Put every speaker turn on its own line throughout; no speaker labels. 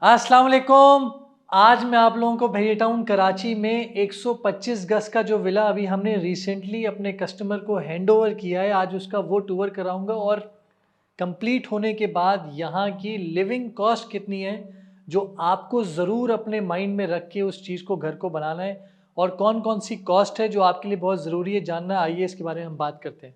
अस्सलाम वालेकुम। आज मैं आप लोगों को भैया टाउन कराची में 125 गज का जो विला अभी हमने रिसेंटली अपने कस्टमर को हैंड ओवर किया है, आज उसका वो टूर कराऊंगा और कंप्लीट होने के बाद यहाँ की लिविंग कॉस्ट कितनी है जो आपको ज़रूर अपने माइंड में रख के उस चीज़ को घर को बनाना है और कौन कौन सी कॉस्ट है जो आपके लिए बहुत ज़रूरी है जानना। आइए इसके बारे में हम बात करते हैं।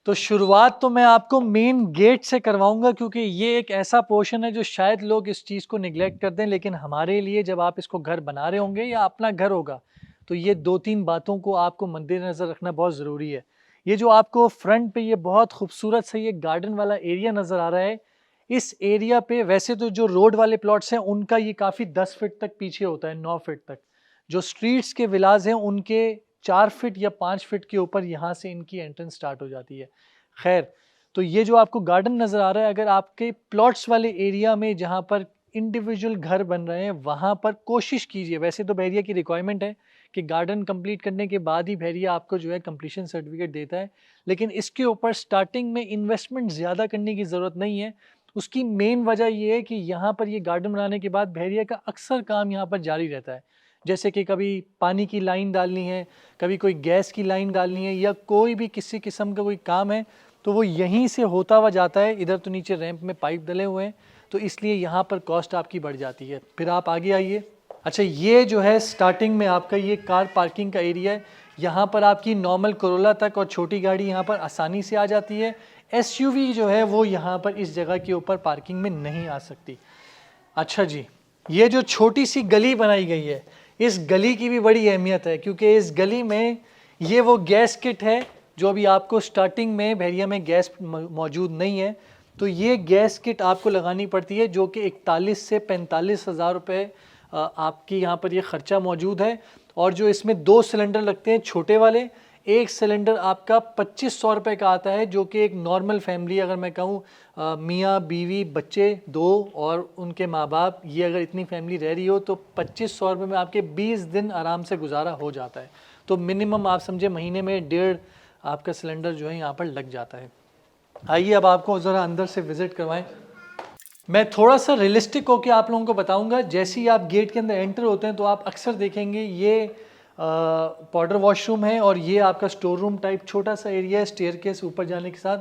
तो शुरुआत तो मैं आपको मेन गेट से करवाऊंगा क्योंकि ये एक ऐसा पोर्शन है जो शायद लोग इस चीज़ को निगलेक्ट कर दें, लेकिन हमारे लिए जब आप इसको घर बना रहे होंगे या अपना घर होगा तो ये दो तीन बातों को आपको मद्देनज़र रखना बहुत ज़रूरी है। ये जो आपको फ्रंट पे ये बहुत खूबसूरत से ये गार्डन वाला एरिया नज़र आ रहा है, इस एरिया पे वैसे तो जो रोड वाले प्लॉट्स हैं उनका ये काफ़ी 10 फीट तक पीछे होता है, 9 फीट तक। जो स्ट्रीट्स के विलाज हैं उनके 4 फीट या 5 फीट के ऊपर यहाँ से इनकी एंट्रेंस स्टार्ट हो जाती है। खैर, तो ये जो आपको गार्डन नज़र आ रहा है, अगर आपके प्लॉट्स वाले एरिया में जहाँ पर इंडिविजुअल घर बन रहे हैं वहाँ पर कोशिश कीजिए। वैसे तो बहरिया की रिक्वायरमेंट है कि गार्डन कंप्लीट करने के बाद ही बहरिया आपको जो है कंप्लीशन सर्टिफिकेट देता है, लेकिन इसके ऊपर स्टार्टिंग में इन्वेस्टमेंट ज़्यादा करने की ज़रूरत नहीं है। उसकी मेन वजह ये है कि यहाँ पर ये गार्डन बनाने के बाद बहरिया का अक्सर काम यहाँ पर जारी रहता है, जैसे कि कभी पानी की लाइन डालनी है, कभी कोई गैस की लाइन डालनी है या कोई भी किसी किस्म का कोई काम है तो वो यहीं से होता हुआ जाता है। इधर तो नीचे रैंप में पाइप डले हुए हैं तो इसलिए यहाँ पर कॉस्ट आपकी बढ़ जाती है। फिर आप आगे आइए। अच्छा, ये जो है स्टार्टिंग में आपका ये कार पार्किंग का एरिया है। यहाँ पर आपकी नॉर्मल कोरोला तक और छोटी गाड़ी यहाँ पर आसानी से आ जाती है। एसयूवी जो है वो यहाँ पर इस जगह के ऊपर पार्किंग में नहीं आ सकती। अच्छा जी, ये जो छोटी सी गली बनाई गई है, इस गली की भी बड़ी अहमियत है क्योंकि इस गली में ये वो गैस किट है जो अभी आपको स्टार्टिंग में बहरिया में गैस मौजूद नहीं है, तो ये गैस किट आपको लगानी पड़ती है जो कि 41 से 45 हज़ार रुपये आपकी यहाँ पर ये ख़र्चा मौजूद है। और जो इसमें 2 सिलेंडर लगते हैं छोटे वाले, एक सिलेंडर आपका 2500 रुपये का आता है जो कि एक नॉर्मल फैमिली, अगर मैं कहूँ मियाँ बीवी बच्चे 2 और उनके माँ बाप, ये अगर इतनी फैमिली रह रही हो तो 2500 रुपये में आपके 20 दिन आराम से गुजारा हो जाता है। तो मिनिमम आप समझे महीने में 1.5 आपका सिलेंडर जो है यहाँ पर लग जाता है। आइए अब आपको ज़रा अंदर से विज़िट करवाएं। मैं थोड़ा सा रियलिस्टिक होकर आप लोगों को बताऊंगा। जैसे ही आप गेट के अंदर एंटर होते हैं तो आप अक्सर देखेंगे ये पाउडर वॉशरूम है और ये आपका स्टोर रूम टाइप छोटा सा एरिया है स्टेयरकेस ऊपर जाने के साथ।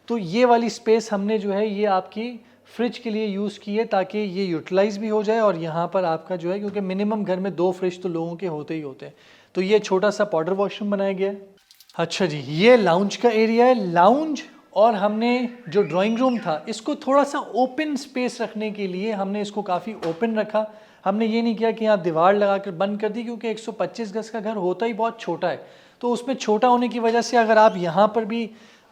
तो ये वाली स्पेस हमने जो है ये आपकी फ्रिज के लिए यूज़ की है ताकि ये यूटिलाइज भी हो जाए और यहाँ पर आपका जो है, क्योंकि मिनिमम घर में 2 फ्रिज तो लोगों के होते ही होते हैं, तो ये छोटा सा पाउडर वॉशरूम बनाया गया है। अच्छा जी, ये लाउंज का एरिया है। लाउंज और हमने जो ड्राइंग रूम था इसको थोड़ा सा ओपन स्पेस रखने के लिए हमने इसको काफ़ी ओपन रखा। हमने ये नहीं किया कि यहाँ दीवार लगा कर बंद कर दी क्योंकि 125 गज का घर होता ही बहुत छोटा है, तो उसमें छोटा होने की वजह से अगर आप यहाँ पर भी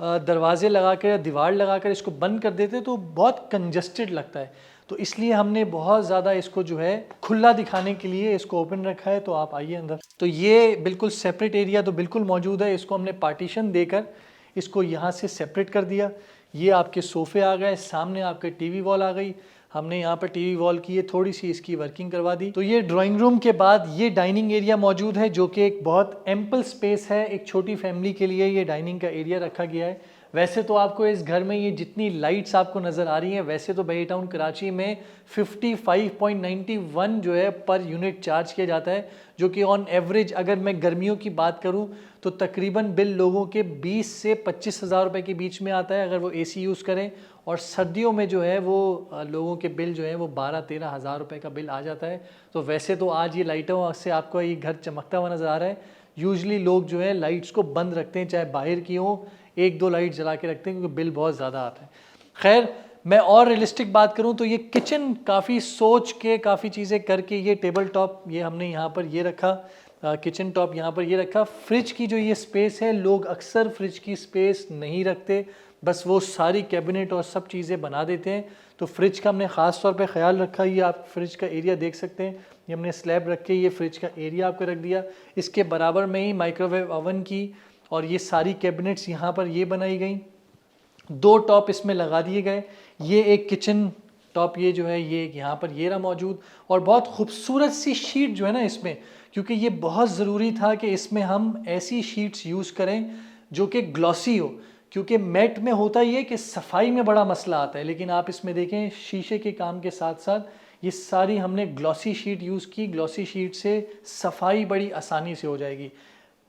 दरवाजे लगा कर या दीवार लगा कर इसको बंद कर देते तो बहुत कंजस्टेड लगता है। तो इसलिए हमने बहुत ज़्यादा इसको जो है खुला दिखाने के लिए इसको ओपन रखा है। तो आप आइए अंदर। तो ये बिल्कुल सेपरेट एरिया तो बिल्कुल मौजूद है, इसको हमने पार्टीशन देकर इसको यहाँ से सेपरेट कर दिया। ये आपके सोफ़े आ गए, सामने आपके टीवी वॉल आ गई, हमने यहाँ पर टीवी वॉल की है थोड़ी सी इसकी वर्किंग करवा दी। तो ये ड्राइंग रूम के बाद ये डाइनिंग एरिया मौजूद है जो कि एक बहुत एम्पल स्पेस है। एक छोटी फैमिली के लिए ये डाइनिंग का एरिया रखा गया है। वैसे तो आपको इस घर में ये जितनी लाइट्स आपको नज़र आ रही हैं, वैसे तो भैया टाउन कराची में 55.91 जो है पर यूनिट चार्ज किया जाता है, जो कि ऑन एवरेज अगर मैं गर्मियों की बात करूं तो तकरीबन बिल लोगों के 20 से 25 हज़ार रुपये के बीच में आता है अगर वो एसी यूज़ करें, और सर्दियों में जो है वो लोगों के बिल जो है वो 12-13 हज़ार रुपये का बिल आ जाता है। तो वैसे तो आज ये लाइटों से आपको ये घर चमकता हुआ नज़र आ रहा है। यूजली लोग जो है लाइट्स को बंद रखते हैं, चाहे बाहर की हो एक दो लाइट जला के रखते हैं क्योंकि बिल बहुत ज़्यादा आता है। खैर, मैं और रियलिस्टिक बात करूं तो ये किचन काफ़ी सोच के काफ़ी चीज़ें करके, ये टेबल टॉप ये हमने यहाँ पर ये रखा, किचन टॉप यहाँ पर ये रखा। फ्रिज की जो ये स्पेस है, लोग अक्सर फ्रिज की स्पेस नहीं रखते, बस वो सारी कैबिनेट और सब चीज़ें बना देते हैं। तो फ्रिज का हमने ख़ास तौर पे ख्याल रखा। ये आप फ्रिज का एरिया देख सकते हैं, ये हमने स्लैब रख के ये फ्रिज का एरिया आपको रख दिया। इसके बराबर में ही माइक्रोवेव ओवन की और ये सारी कैबिनेट्स यहाँ पर ये बनाई गई। 2 टॉप इसमें लगा दिए गए। ये एक किचन टॉप ये जो है ये यहाँ पर ये रहा मौजूद, और बहुत खूबसूरत सी शीट जो है ना इसमें, क्योंकि ये बहुत ज़रूरी था कि इसमें हम ऐसी शीट्स यूज़ करें जो कि ग्लॉसी हो, क्योंकि मैट में होता ये कि सफाई में बड़ा मसला आता है, लेकिन आप इसमें देखें शीशे के काम के साथ साथ ये सारी हमने ग्लॉसी शीट यूज़ की। ग्लॉसी शीट से सफाई बड़ी आसानी से हो जाएगी।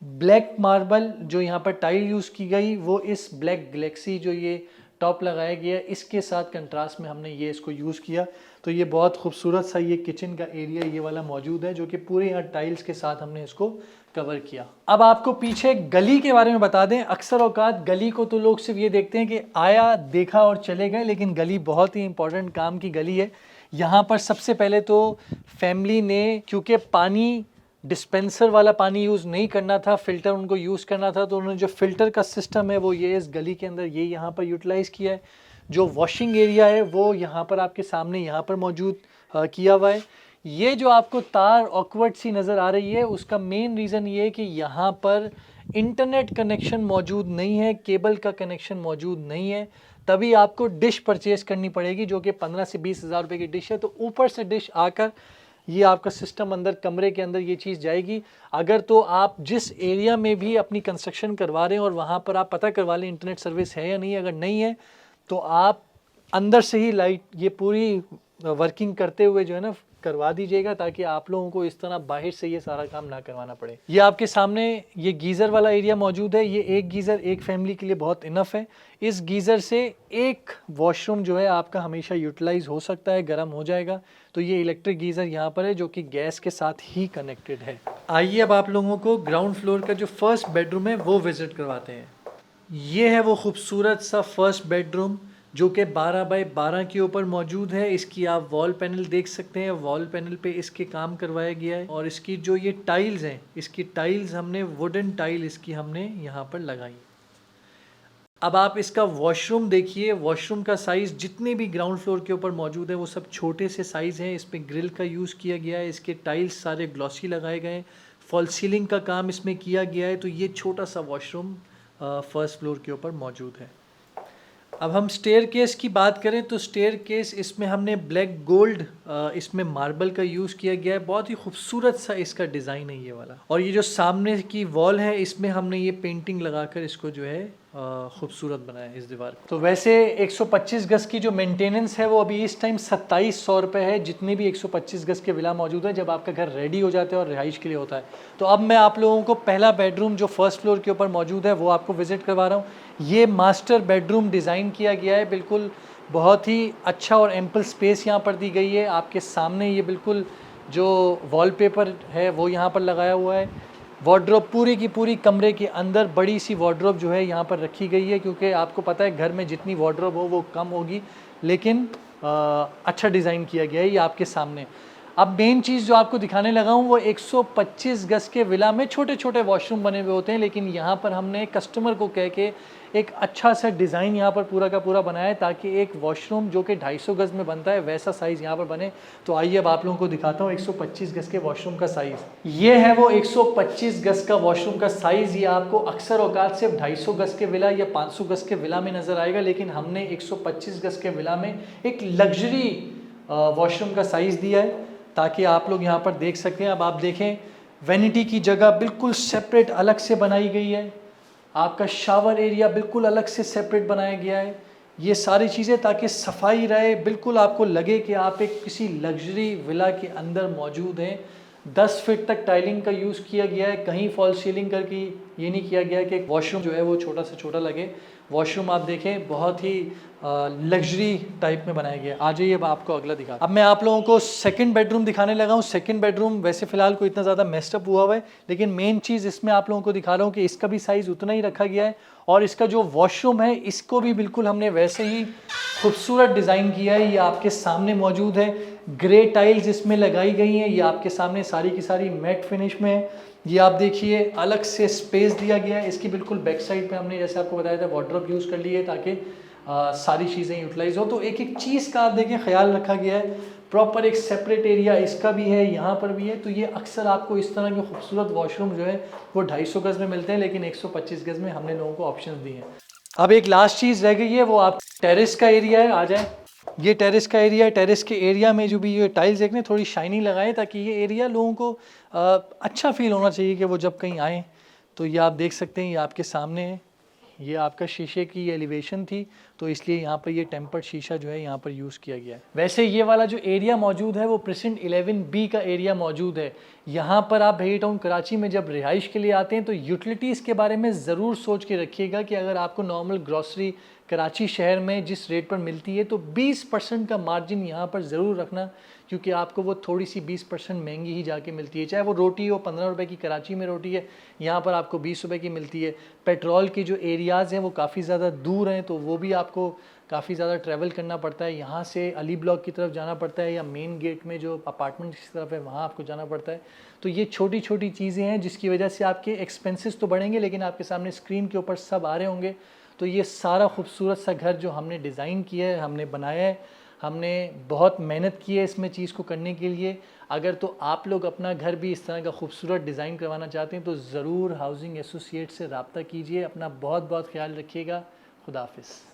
ब्लैक मार्बल जो यहाँ पर टाइल यूज़ की गई वो इस ब्लैक गैलेक्सी जो ये टॉप लगाया गया इसके साथ कंट्रास्ट में हमने ये इसको यूज़ किया। तो ये बहुत खूबसूरत सा ये किचन का एरिया ये वाला मौजूद है, जो कि पूरे यहाँ टाइल्स के साथ हमने इसको कवर किया। अब आपको पीछे गली के बारे में बता दें। अक्सर औकात गली को तो लोग सिर्फ ये देखते हैं कि आया देखा और चले गए, लेकिन गली बहुत ही इंपॉर्टेंट काम की गली है। यहाँ पर सबसे पहले तो फैमिली ने, क्योंकि पानी डिस्पेंसर वाला पानी यूज़ नहीं करना था, फ़िल्टर उनको यूज़ करना था, तो उन्होंने जो फ़िल्टर का सिस्टम है वो ये इस गली के अंदर ये यहाँ पर यूटिलाइज़ किया है। जो वॉशिंग एरिया है वो यहाँ पर आपके सामने यहाँ पर मौजूद किया हुआ है। ये जो आपको तार ऑकवर्ड सी नज़र आ रही है, उसका मेन रीज़न ये है कि यहाँ पर इंटरनेट कनेक्शन मौजूद नहीं है, केबल का कनेक्शन मौजूद नहीं है। तभी आपको डिश परचेज़ करनी पड़ेगी, जो कि 15 से 20 हज़ार रुपये की डिश है। तो ऊपर से डिश आकर ये आपका सिस्टम अंदर कमरे के अंदर ये चीज़ जाएगी। अगर तो आप जिस एरिया में भी अपनी कंस्ट्रक्शन करवा रहे हैं और वहाँ पर आप पता करवा लें इंटरनेट सर्विस है या नहीं, अगर नहीं है तो आप अंदर से ही लाइट ये पूरी वर्किंग करते हुए जो है ना करवा दीजिएगा, ताकि आप लोगों को इस तरह बाहर से ये सारा काम ना करवाना पड़े। ये आपके सामने ये गीज़र वाला एरिया मौजूद है। ये एक गीज़र एक फैमिली के लिए बहुत इनफ है। इस गीज़र से एक वॉशरूम जो है आपका हमेशा यूटिलाइज हो सकता है, गर्म हो जाएगा। तो ये इलेक्ट्रिक गीज़र यहाँ पर है जो कि गैस के साथ ही कनेक्टेड है। आइए अब आप लोगों को ग्राउंड फ्लोर का जो फर्स्ट बेडरूम है वो विज़िट करवाते हैं। ये है वो खूबसूरत सा फर्स्ट बेडरूम जो कि 12 बाई 12 के ऊपर मौजूद है। इसकी आप वॉल पैनल देख सकते हैं, वॉल पैनल पे इसके काम करवाया गया है। और इसकी जो ये टाइल्स हैं, इसकी टाइल्स हमने वुडन टाइल इसकी हमने यहाँ पर लगाई। अब आप इसका वॉशरूम देखिए। वॉशरूम का साइज़ जितने भी ग्राउंड फ्लोर के ऊपर मौजूद है वो सब छोटे से साइज़ हैं। इसमें ग्रिल का यूज़ किया गया है, इसके टाइल्स सारे ग्लॉसी लगाए गए हैं, फॉल सीलिंग का काम इसमें किया गया है। तो ये छोटा सा वॉशरूम फर्स्ट फ्लोर के ऊपर मौजूद है। अब हम स्टेयर केस की बात करें तो स्टेयर केस इसमें हमने ब्लैक गोल्ड इसमें मार्बल का यूज़ किया गया है। बहुत ही खूबसूरत सा इसका डिज़ाइन है ये वाला। और ये जो सामने की वॉल है इसमें हमने ये पेंटिंग लगाकर इसको जो है खूबसूरत बनाया है इस दीवार को। तो वैसे 125 गज की जो मेंटेनेंस है वो अभी इस टाइम 2700 रुपये है, जितने भी 125 गज के विला मौजूद है, जब आपका घर रेडी हो जाता है और रिहाइश के लिए होता है। तो अब मैं आप लोगों को पहला बेडरूम जो फर्स्ट फ्लोर के ऊपर मौजूद है वो आपको विजिट करवा रहा हूँ। ये मास्टर बेडरूम डिज़ाइन किया गया है, बिल्कुल बहुत ही अच्छा और एम्पल स्पेस यहाँ पर दी गई है। आपके सामने ये बिल्कुल जो वॉलपेपर है वो यहाँ पर लगाया हुआ है। वार्डरोब पूरी की पूरी कमरे के अंदर बड़ी सी वार्डरोब जो है यहाँ पर रखी गई है, क्योंकि आपको पता है घर में जितनी वार्डरोब हो वो कम होगी, लेकिन अच्छा डिज़ाइन किया गया है ये आपके सामने। अब मेन चीज़ जो आपको दिखाने लगा हूँ वो 125 गज के विला में छोटे छोटे वॉशरूम बने हुए होते हैं, लेकिन यहाँ पर हमने कस्टमर को कह के एक अच्छा सा डिज़ाइन यहाँ पर पूरा का पूरा बनाया है, ताकि एक वॉशरूम जो कि 250 गज में बनता है वैसा साइज़ यहाँ पर बने। तो आइए अब आप लोगों को दिखाता हूँ 125 गज के वॉशरूम का साइज़। ये है वो 125 गज का वॉशरूम का साइज़। ये आपको अक्सर औकात सिर्फ 250 गज के विला या 500 गज के विला में नज़र आएगा, लेकिन हमने 125 गज के विला में एक लग्जरी वॉशरूम का साइज़ दिया है, ताकि आप लोग यहाँ पर देख सकते हैं। अब आप देखें वैनिटी की जगह बिल्कुल सेपरेट अलग से बनाई गई है, आपका शावर एरिया बिल्कुल अलग से सेपरेट बनाया गया है। ये सारी चीज़ें ताकि सफाई रहे, बिल्कुल आपको लगे कि आप एक किसी लग्जरी विला के अंदर मौजूद हैं। 10 फीट तक टाइलिंग का यूज़ किया गया है, कहीं फॉल सीलिंग करके ये नहीं किया गया कि वॉशरूम जो है वो छोटा से छोटा लगे। वॉशरूम आप देखें बहुत ही लग्जरी टाइप में बनाया गया है। आ जाइए अब आपको अगला दिखा। अब मैं आप लोगों को सेकंड बेडरूम दिखाने लगा हूँ। सेकंड बेडरूम वैसे फ़िलहाल कोई इतना ज़्यादा मेस्टअप हुआ है, लेकिन मेन चीज़ इसमें आप लोगों को दिखा रहा हूँ कि इसका भी साइज़ उतना ही रखा गया है और इसका जो वॉशरूम है इसको भी बिल्कुल हमने वैसे ही खूबसूरत डिज़ाइन किया है। ये आपके सामने मौजूद है। ग्रे टाइल्स इसमें लगाई गई हैं। ये आपके सामने सारी की सारी मैट फिनिश में है। ये आप देखिए अलग से स्पेस दिया गया है। इसकी बिल्कुल बैक साइड पे हमने जैसे आपको बताया था वार्डरोब यूज़ कर ली है ताकि सारी चीज़ें यूटिलाइज हो। तो एक एक चीज़ का आप देखें ख्याल रखा गया है। प्रॉपर एक सेपरेट एरिया इसका भी है, यहाँ पर भी है। तो ये अक्सर आपको इस तरह के खूबसूरत वॉशरूम जो है वो 250 गज़ में मिलते हैं, लेकिन 125 गज़ में हमने लोगों को ऑप्शन दिए हैं। अब एक लास्ट चीज़ रह गई है, वो आप टेरेस का एरिया है। आ जाए, ये टेरेस का एरिया है। टेरेस के एरिया में जो भी ये टाइल्स देखने थोड़ी शाइनी लगाएं ताकि ये एरिया लोगों को अच्छा फील होना चाहिए कि वो जब कहीं आएँ। तो ये आप देख सकते हैं, ये आपके सामने है। ये आपका शीशे की एलिवेशन थी, तो इसलिए यहाँ पर ये टेम्पर्ड शीशा जो है यहाँ पर यूज़ किया गया है। वैसे ये वाला जो एरिया मौजूद है वो प्रेसिडेंट 11B का एरिया मौजूद है। यहाँ पर आप भैया टाउन कराची में जब रिहाइश के लिए आते हैं तो यूटिलिटीज़ के बारे में ज़रूर सोच के रखिएगा कि अगर आपको नॉर्मल ग्रॉसरी कराची शहर में जिस रेट पर मिलती है तो 20% का मार्जिन यहाँ पर ज़रूर रखना, क्योंकि आपको वो थोड़ी सी 20% महंगी ही जाके मिलती है। चाहे वो रोटी हो 15 रुपए की, कराची में रोटी है, यहाँ पर आपको 20 रुपए की मिलती है। पेट्रोल की जो एरियाज़ हैं वो काफ़ी ज़्यादा दूर हैं, तो वो भी आपको काफ़ी ज़्यादा ट्रैवल करना पड़ता है। यहाँ से अली ब्लॉक की तरफ जाना पड़ता है या मेन गेट में जो अपार्टमेंट की तरफ है वहाँ आपको जाना पड़ता है। तो ये छोटी छोटी चीज़ें हैं जिसकी वजह से आपके एक्सपेंसेस तो बढ़ेंगे, लेकिन आपके सामने स्क्रीन के ऊपर सब आ रहे होंगे। तो ये सारा खूबसूरत सा घर जो हमने डिज़ाइन किया है, हमने बनाया है, हमने बहुत मेहनत की है इसमें चीज़ को करने के लिए। अगर तो आप लोग अपना घर भी इस तरह का खूबसूरत डिज़ाइन करवाना चाहते हैं तो ज़रूर हाउसिंग एसोसिएट से रब्ता कीजिए। अपना बहुत बहुत ख्याल रखिएगा। खुदा हाफिज़।